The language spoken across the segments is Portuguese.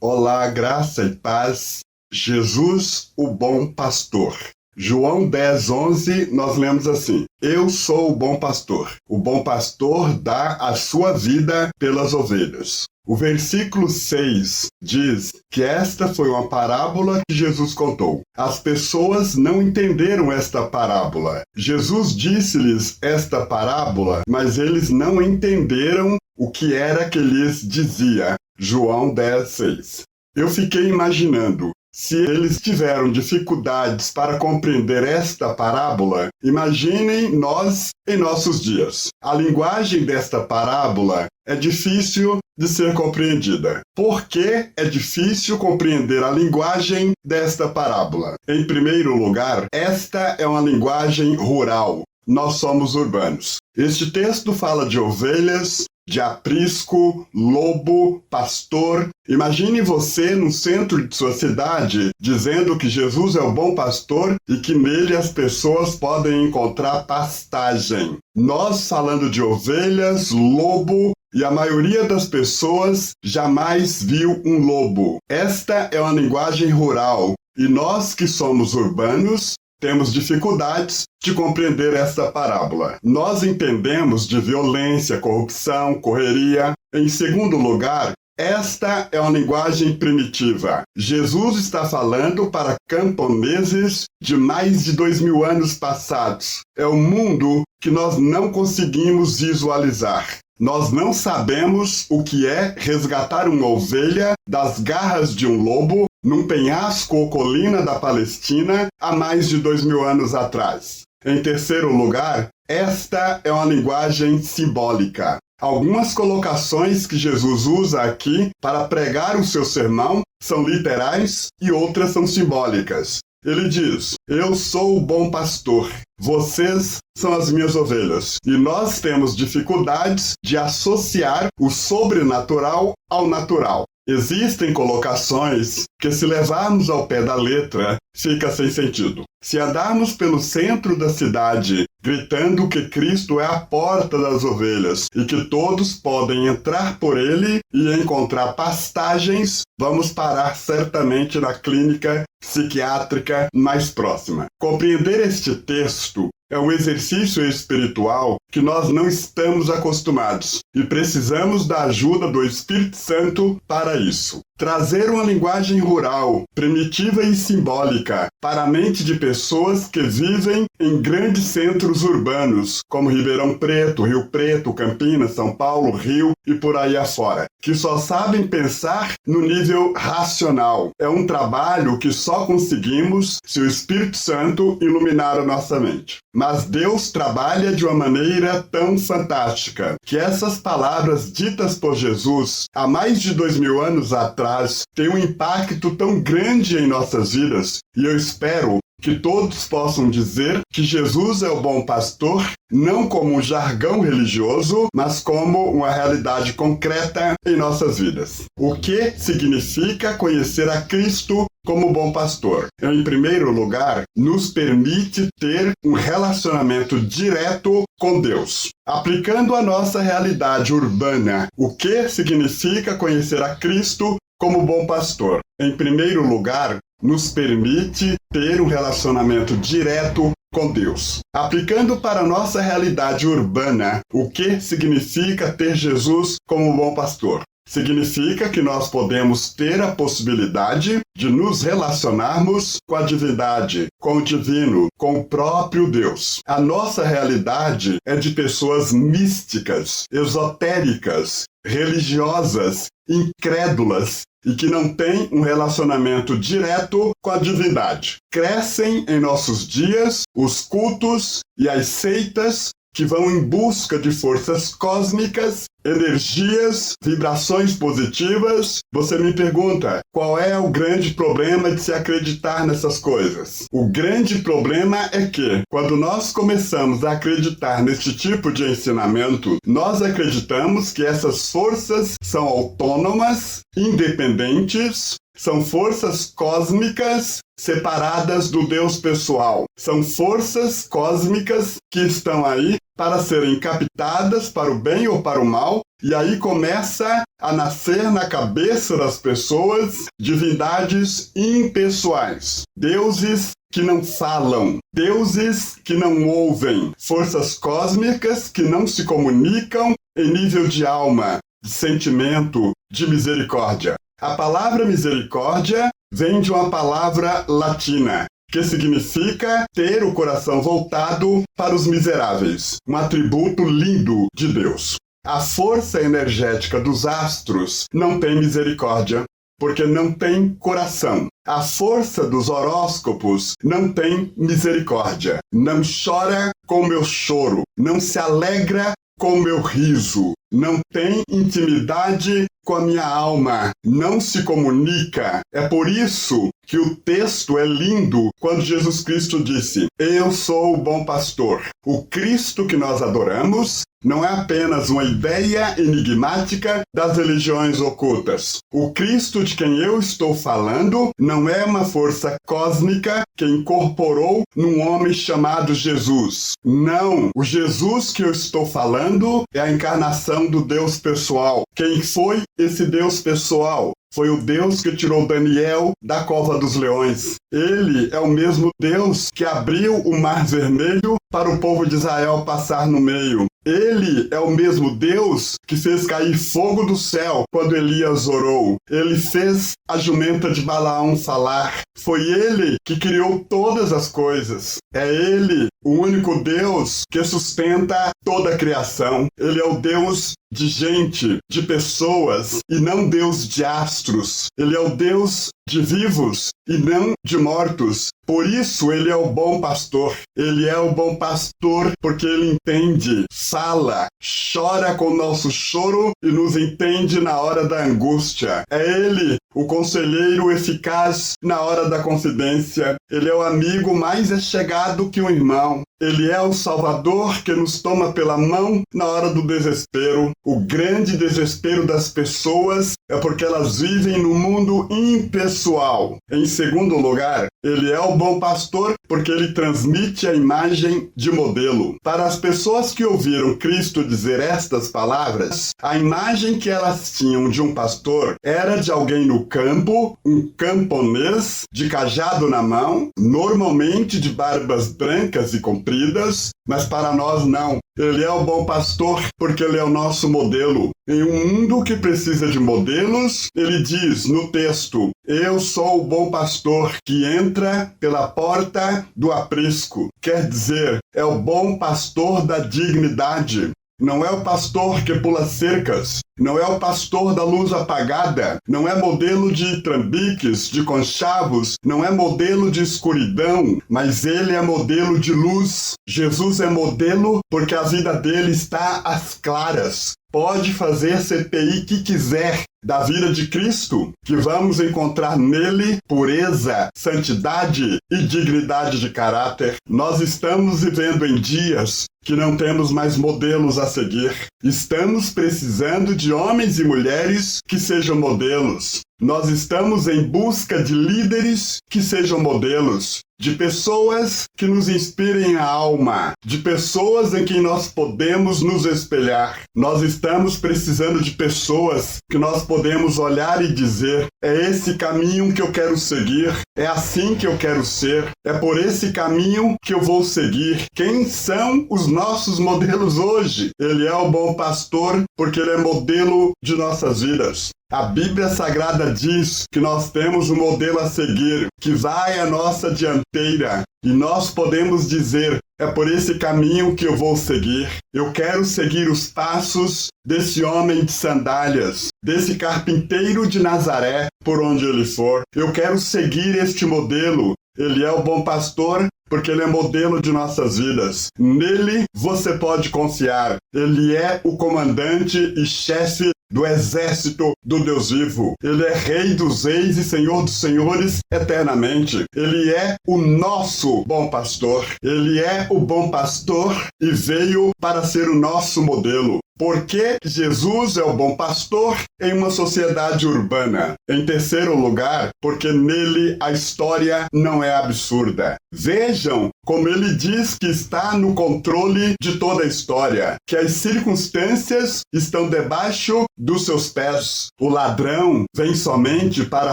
Olá, graça e paz. Jesus, o bom pastor. João 10:11, nós lemos assim: Eu sou o bom pastor. O bom pastor dá a sua vida pelas ovelhas. O versículo 6 diz que esta foi uma parábola que Jesus contou. As pessoas não entenderam esta parábola. Jesus disse-lhes esta parábola, mas eles não entenderam o que era que lhes dizia. João 10:6. Eu fiquei imaginando, se eles tiveram dificuldades para compreender esta parábola, imaginem nós em nossos dias. A linguagem desta parábola é difícil de ser compreendida. Por que é difícil compreender a linguagem desta parábola? Em primeiro lugar, esta é uma linguagem rural. Nós somos urbanos. Este texto fala de ovelhas, de aprisco, lobo, pastor. Imagine você no centro de sua cidade dizendo que Jesus é o bom pastor e que nele as pessoas podem encontrar pastagem. Nós falando de ovelhas, lobo, e a maioria das pessoas jamais viu um lobo. Esta é uma linguagem rural e nós que somos urbanos temos dificuldades de compreender esta parábola. Nós entendemos de violência, corrupção, correria. Em segundo lugar, esta é uma linguagem primitiva. Jesus está falando para camponeses de mais de 2000 anos passados. É um mundo que nós não conseguimos visualizar. Nós não sabemos o que é resgatar uma ovelha das garras de um lobo num penhasco ou colina da Palestina há mais de 2000 anos atrás. Em terceiro lugar, esta é uma linguagem simbólica. Algumas colocações que Jesus usa aqui para pregar o seu sermão são literais e outras são simbólicas. Ele diz: Eu sou o bom pastor, vocês são as minhas ovelhas. E nós temos dificuldades de associar o sobrenatural ao natural. Existem colocações que, se levarmos ao pé da letra, fica sem sentido. Se andarmos pelo centro da cidade gritando que Cristo é a porta das ovelhas e que todos podem entrar por ele e encontrar pastagens, vamos parar certamente na clínica psiquiátrica mais próxima. Compreender este texto é um exercício espiritual que nós não estamos acostumados e precisamos da ajuda do Espírito Santo para isso. Trazer uma linguagem rural, primitiva e simbólica para a mente de pessoas que vivem em grandes centros urbanos, como Ribeirão Preto, Rio Preto, Campinas, São Paulo, Rio e por aí afora, que só sabem pensar no nível racional. É um trabalho que só conseguimos se o Espírito Santo iluminar a nossa mente. Mas Deus trabalha de uma maneira tão fantástica que essas palavras ditas por Jesus há mais de 2000 anos atrás têm um impacto tão grande em nossas vidas, e eu espero que todos possam dizer que Jesus é o bom pastor, não como um jargão religioso, mas como uma realidade concreta em nossas vidas. O que significa conhecer a Cristo como bom pastor? Em primeiro lugar, nos permite ter um relacionamento direto com Deus. Aplicando a nossa realidade urbana, o que significa conhecer a Cristo como bom pastor? Em primeiro lugar, nos permite ter um relacionamento direto com Deus. Aplicando para a nossa realidade urbana, o que significa ter Jesus como bom pastor? Significa que nós podemos ter a possibilidade de nos relacionarmos com a divindade, com o divino, com o próprio Deus. A nossa realidade é de pessoas místicas, esotéricas, religiosas, incrédulas e que não têm um relacionamento direto com a divindade. Crescem em nossos dias os cultos e as seitas que vão em busca de forças cósmicas, energias, vibrações positivas. Você me pergunta, qual é o grande problema de se acreditar nessas coisas? O grande problema é que, quando nós começamos a acreditar neste tipo de ensinamento, nós acreditamos que essas forças são autônomas, independentes, são forças cósmicas separadas do Deus pessoal. São forças cósmicas que estão aí para serem captadas para o bem ou para o mal, e aí começa a nascer na cabeça das pessoas divindades impessoais, deuses que não falam, deuses que não ouvem, forças cósmicas que não se comunicam em nível de alma, de sentimento, de misericórdia. A palavra misericórdia vem de uma palavra latina, que significa ter o coração voltado para os miseráveis, um atributo lindo de Deus. A força energética dos astros não tem misericórdia, porque não tem coração. A força dos horóscopos não tem misericórdia. Não chora com o meu choro, não se alegra com o meu riso, não tem intimidade com a minha alma, não se comunica. É por isso que o texto é lindo quando Jesus Cristo disse: Eu sou o bom pastor. O Cristo que nós adoramos não é apenas uma ideia enigmática das religiões ocultas. O Cristo de quem eu estou falando não é uma força cósmica que incorporou num homem chamado Jesus. Não, o Jesus que eu estou falando é a encarnação do Deus pessoal. Quem foi esse Deus pessoal? Foi o Deus que tirou Daniel da cova dos leões. Ele é o mesmo Deus que abriu o Mar Vermelho para o povo de Israel passar no meio. Ele é o mesmo Deus que fez cair fogo do céu quando Elias orou. Ele fez a jumenta de Balaão falar. Foi ele que criou todas as coisas. É ele, o único Deus que sustenta toda a criação. Ele é o Deus de gente, de pessoas, e não Deus de astros. Ele é o Deus de vivos e não de mortos. Por isso ele é o bom pastor. Ele é o bom pastor porque ele entende, fala, chora com o nosso choro e nos entende na hora da angústia. É ele o conselheiro eficaz na hora da confidência. Ele é o amigo mais chegado que um irmão. Ele é o Salvador que nos toma pela mão na hora do desespero. O grande desespero das pessoas é porque elas vivem no mundo impessoal. Em segundo lugar, ele é o bom pastor porque ele transmite a imagem de modelo. Para as pessoas que ouviram Cristo dizer estas palavras, a imagem que elas tinham de um pastor era de alguém no campo, um camponês, de cajado na mão, normalmente de barbas brancas e compridas, mas para nós não. Ele é o bom pastor porque ele é o nosso modelo. Em um mundo que precisa de modelos, ele diz no texto: Eu sou o bom pastor que entra pela porta do aprisco. Quer dizer, é o bom pastor da dignidade. Não é o pastor que pula cercas, não é o pastor da luz apagada, não é modelo de trambiques, de conchavos, não é modelo de escuridão, mas ele é modelo de luz. Jesus é modelo porque a vida dele está às claras. Pode fazer CPI que quiser da vida de Cristo, que vamos encontrar nele pureza, santidade e dignidade de caráter. Nós estamos vivendo em dias que não temos mais modelos a seguir. Estamos precisando de homens e mulheres que sejam modelos. Nós estamos em busca de líderes que sejam modelos, de pessoas que nos inspirem a alma, de pessoas em quem nós podemos nos espelhar. Nós estamos precisando de pessoas que nós podemos olhar e dizer: é esse caminho que eu quero seguir, é assim que eu quero ser, é por esse caminho que eu vou seguir. Quem são os nossos modelos hoje? Ele é o bom pastor porque ele é modelo de nossas vidas. A Bíblia Sagrada diz que nós temos um modelo a seguir, que vai à nossa dianteira, e nós podemos dizer: é por esse caminho que eu vou seguir. Eu quero seguir os passos desse homem de sandálias, desse carpinteiro de Nazaré, por onde ele for. Eu quero seguir este modelo. Ele é o bom pastor porque ele é modelo de nossas vidas. Nele você pode confiar. Ele é o comandante e chefe do exército do Deus vivo. Ele é Rei dos reis e Senhor dos senhores eternamente. Ele é o nosso bom pastor. Ele é o bom pastor e veio para ser o nosso modelo. Por que Jesus é o bom pastor em uma sociedade urbana? Em terceiro lugar, porque nele a história não é absurda. Veja Vejam como ele diz que está no controle de toda a história, que as circunstâncias estão debaixo dos seus pés. O ladrão vem somente para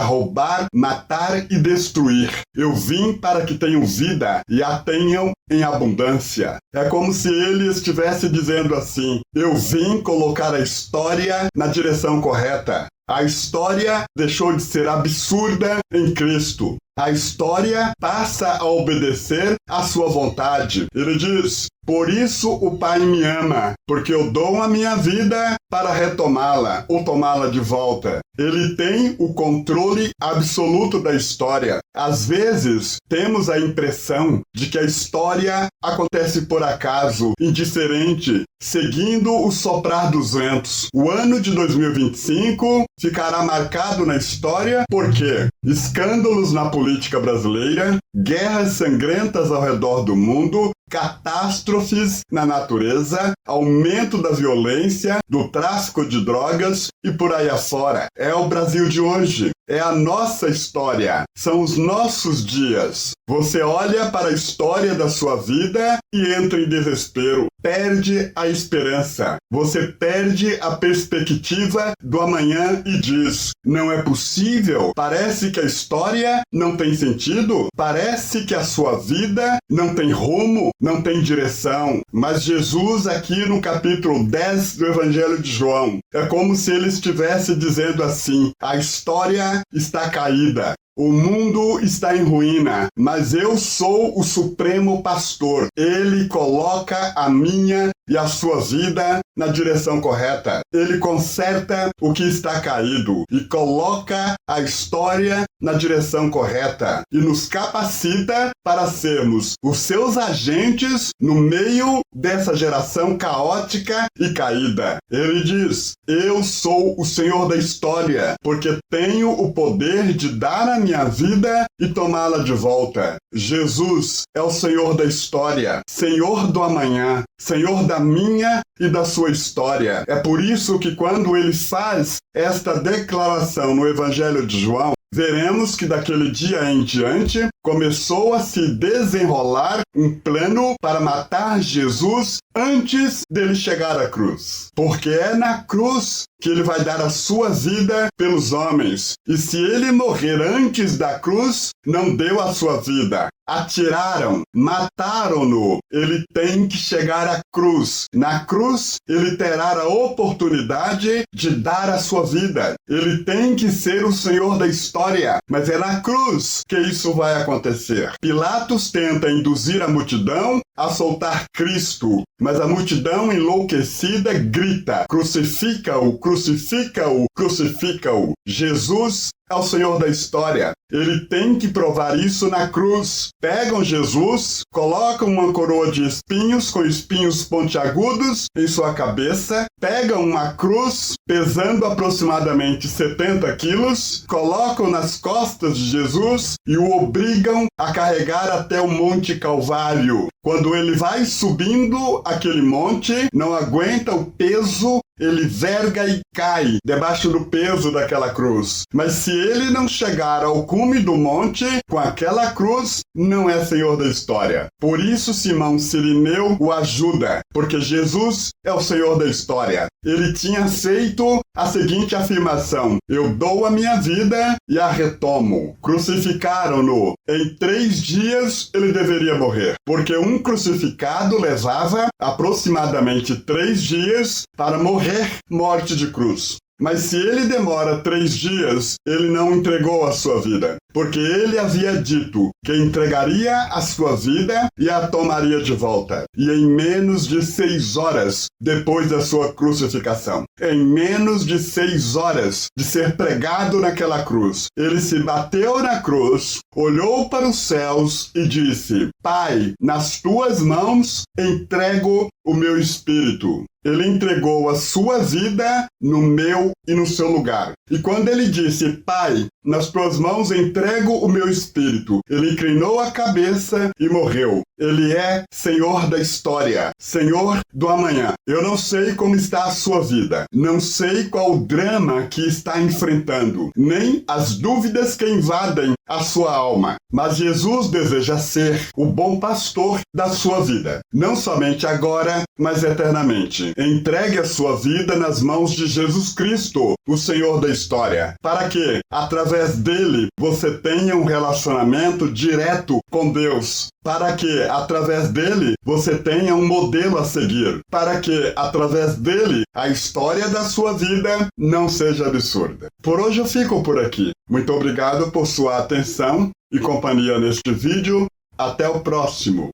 roubar, matar e destruir. Eu vim para que tenham vida e a tenham em abundância. É como se ele estivesse dizendo assim: eu vim colocar a história na direção correta. A história deixou de ser absurda em Cristo. A história passa a obedecer à sua vontade. Ele diz: por isso o Pai me ama, porque eu dou a minha vida para retomá-la ou tomá-la de volta. Ele tem o controle absoluto da história. Às vezes, temos a impressão de que a história acontece por acaso, indiferente, seguindo o soprar dos ventos. O ano de 2025 ficará marcado na história porque escândalos na política brasileira, guerras sangrentas ao redor do mundo, catástrofes na natureza, aumento da violência, do tráfico de drogas e por aí afora. É o Brasil de hoje. É a nossa história. São os nossos dias. Você olha para a história da sua vida e entra em desespero. Perde a esperança. Você perde a perspectiva do amanhã e diz: não é possível. Parece que a história não tem sentido. Parece que a sua vida não tem rumo, não tem direção. Mas Jesus, aqui no capítulo 10 do Evangelho de João, é como se ele estivesse dizendo assim: a história está caída. O mundo está em ruína, mas eu sou o supremo pastor. Ele coloca a minha e a sua vida na direção correta. Ele conserta o que está caído e coloca a história na direção correta e nos capacita para sermos os seus agentes no meio dessa geração caótica e caída. Ele diz: eu sou o Senhor da história, porque tenho o poder de dar a minha vida e tomá-la de volta. Jesus é o Senhor da história, Senhor do amanhã, Senhor da minha e da sua história. É por isso que quando ele faz esta declaração no Evangelho de João, veremos que daquele dia em diante começou a se desenrolar um plano para matar Jesus antes dele chegar à cruz. Porque é na cruz que ele vai dar a sua vida pelos homens. E se ele morrer antes da cruz, não deu a sua vida. Atiraram, mataram-no. Ele tem que chegar à cruz. Na cruz, ele terá a oportunidade de dar a sua vida. Ele tem que ser o Senhor da história. Mas é na cruz que isso vai acontecer. Pilatos tenta induzir a multidão a soltar Cristo, mas a multidão enlouquecida grita: crucifica-o, crucifica-o, crucifica-o. Jesus é o Senhor da história. Ele tem que provar isso na cruz. Pegam Jesus, colocam uma coroa de espinhos com espinhos pontiagudos em sua cabeça, pegam uma cruz pesando aproximadamente 70 quilos, colocam nas costas de Jesus e o obrigam a carregar até o Monte Calvário. Quando ele vai subindo aquele monte, não aguenta o peso, ele verga e cai debaixo do peso daquela cruz. Mas se ele não chegar ao cume do monte com aquela cruz, não é Senhor da história. Por isso Simão Cirineu o ajuda, porque Jesus é o Senhor da história. Ele tinha feito a seguinte afirmação: eu dou a minha vida e a retomo. Crucificaram-no. Em 3 dias ele deveria morrer, porque um crucificado levava aproximadamente 3 dias para morrer morte de cruz. Mas se ele demora 3 dias, ele não entregou a sua vida, porque ele havia dito que entregaria a sua vida e a tomaria de volta. E em menos de 6 horas depois da sua crucificação, em menos de 6 horas de ser pregado naquela cruz, ele se bateu na cruz, olhou para os céus e disse: Pai, nas tuas mãos entrego o meu espírito. Ele entregou a sua vida no meu e no seu lugar. E quando ele disse: Pai, nas tuas mãos entrego o meu espírito, ele inclinou a cabeça e morreu. Ele é Senhor da história, Senhor do amanhã. Eu não sei como está a sua vida, não sei qual o drama que está enfrentando, nem as dúvidas que invadem a sua alma, mas Jesus deseja ser o bom pastor da sua vida, não somente agora, mas eternamente. Entregue a sua vida nas mãos de Jesus Cristo, o Senhor da história, para que, através dele, você tenha um relacionamento direto com Deus, para que, através dele, você tenha um modelo a seguir, para que, através dele, a história da sua vida não seja absurda. Por hoje eu fico por aqui. Muito obrigado por sua atenção e companhia neste vídeo. Até o próximo.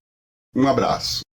Um abraço.